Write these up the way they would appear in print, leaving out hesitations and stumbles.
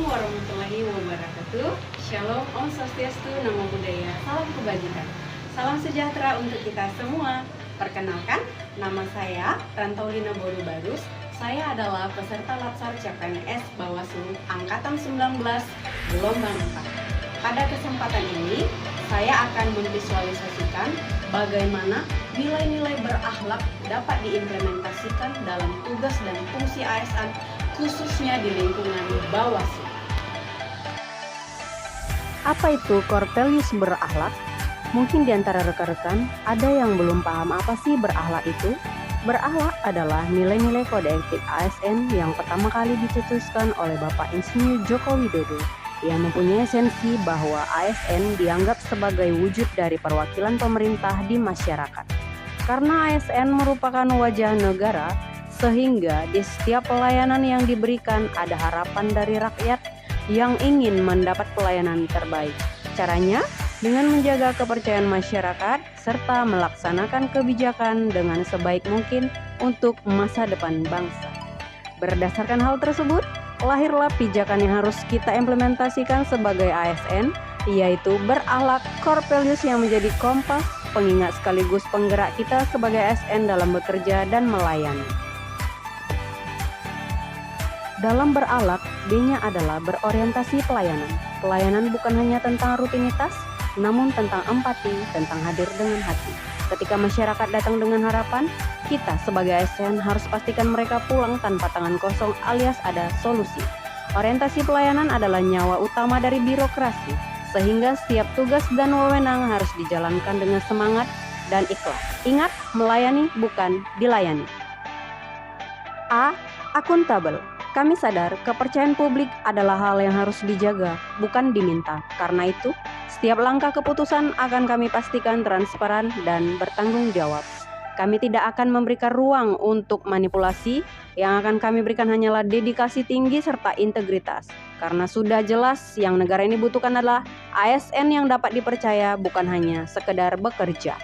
warahmatullahi wabarakatuh. Shalom, Om Swastiastu, Namo Buddhaya, salam kebajikan. Salam sejahtera untuk kita semua. Perkenalkan, nama saya Rantaulina Boru Barus. Saya adalah peserta Latsar CPNS Bawaslu Angkatan 19 Gelombang 4. Pada kesempatan ini, saya akan memvisualisasikan bagaimana nilai-nilai berakhlak dapat diimplementasikan dalam tugas dan fungsi ASN khususnya di lingkungan Bawaslu. Apa itu core values berakhlak? Mungkin di antara rekan-rekan ada yang belum paham apa sih berakhlak itu. Berakhlak adalah nilai-nilai kode etik ASN yang pertama kali dicetuskan oleh Bapak Insinyur Joko Widodo, yang mempunyai esensi bahwa ASN dianggap sebagai wujud dari perwakilan pemerintah di masyarakat. Karena ASN merupakan wajah negara, sehingga di setiap pelayanan yang diberikan ada harapan dari rakyat yang ingin mendapat pelayanan terbaik. Caranya dengan menjaga kepercayaan masyarakat serta melaksanakan kebijakan dengan sebaik mungkin untuk masa depan bangsa. Berdasarkan hal tersebut, lahirlah pijakan yang harus kita implementasikan sebagai ASN, yaitu berakhlak core values yang menjadi kompas, pengingat sekaligus penggerak kita sebagai ASN dalam bekerja dan melayani. Dalam berakhlak, B-nya adalah berorientasi pelayanan. Pelayanan bukan hanya tentang rutinitas, namun tentang empati, tentang hadir dengan hati. Ketika masyarakat datang dengan harapan, kita sebagai ASN harus pastikan mereka pulang tanpa tangan kosong alias ada solusi. Orientasi pelayanan adalah nyawa utama dari birokrasi, sehingga setiap tugas dan wewenang harus dijalankan dengan semangat dan ikhlas. Ingat, melayani bukan dilayani. A. Akuntabel. Kami sadar kepercayaan publik adalah hal yang harus dijaga, bukan diminta. Karena itu, setiap langkah keputusan akan kami pastikan transparan dan bertanggung jawab. Kami tidak akan memberikan ruang untuk manipulasi, yang akan kami berikan hanyalah dedikasi tinggi serta integritas. Karena sudah jelas yang negara ini butuhkan adalah ASN yang dapat dipercaya, bukan hanya sekedar bekerja.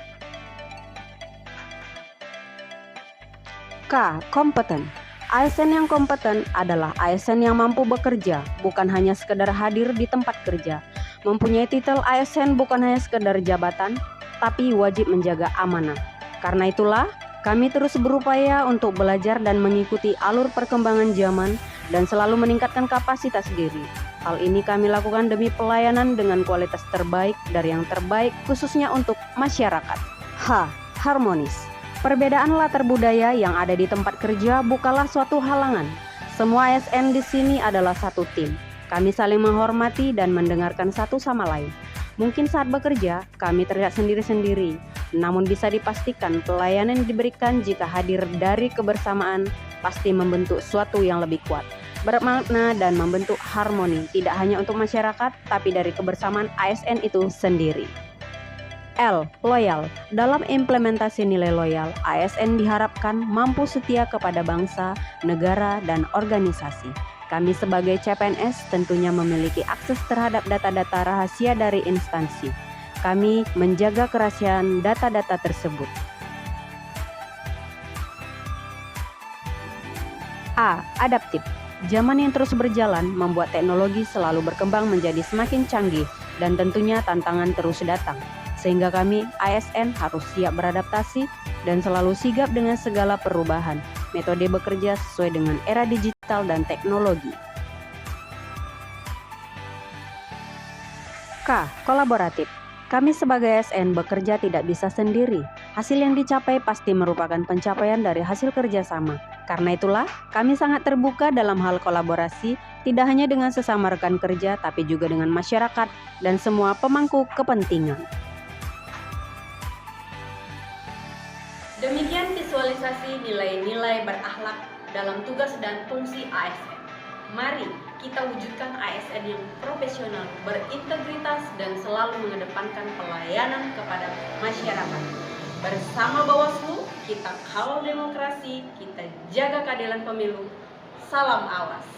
K. Kompeten. ASN yang kompeten adalah ASN yang mampu bekerja, bukan hanya sekedar hadir di tempat kerja. Mempunyai titel ASN bukan hanya sekedar jabatan, tapi wajib menjaga amanah. Karena itulah, kami terus berupaya untuk belajar dan mengikuti alur perkembangan zaman dan selalu meningkatkan kapasitas diri. Hal ini kami lakukan demi pelayanan dengan kualitas terbaik dari yang terbaik khususnya untuk masyarakat. H. Harmonis. Perbedaan latar budaya yang ada di tempat kerja bukanlah suatu halangan. Semua ASN di sini adalah satu tim. Kami saling menghormati dan mendengarkan satu sama lain. Mungkin saat bekerja, kami terlihat sendiri-sendiri. Namun bisa dipastikan pelayanan yang diberikan jika hadir dari kebersamaan pasti membentuk suatu yang lebih kuat, bermakna dan membentuk harmoni tidak hanya untuk masyarakat tapi dari kebersamaan ASN itu sendiri. L. Loyal. Dalam implementasi nilai loyal, ASN diharapkan mampu setia kepada bangsa, negara, dan organisasi. Kami sebagai CPNS tentunya memiliki akses terhadap data-data rahasia dari instansi. Kami menjaga kerahasiaan data-data tersebut. A. Adaptif. Zaman yang terus berjalan membuat teknologi selalu berkembang menjadi semakin canggih dan tentunya tantangan terus datang. Sehingga kami ASN harus siap beradaptasi dan selalu sigap dengan segala perubahan metode bekerja sesuai dengan era digital dan teknologi. K. Kolaboratif. Kami sebagai ASN bekerja tidak bisa sendiri. Hasil yang dicapai pasti merupakan pencapaian dari hasil kerjasama. Karena itulah, kami sangat terbuka dalam hal kolaborasi, tidak hanya dengan sesama rekan kerja, tapi juga dengan masyarakat dan semua pemangku kepentingan. Demikian visualisasi nilai-nilai berakhlak dalam tugas dan fungsi ASN. Mari kita wujudkan ASN yang profesional, berintegritas, dan selalu mengedepankan pelayanan kepada masyarakat. Bersama Bawaslu, kita kawal demokrasi, kita jaga keadilan pemilu. Salam awas.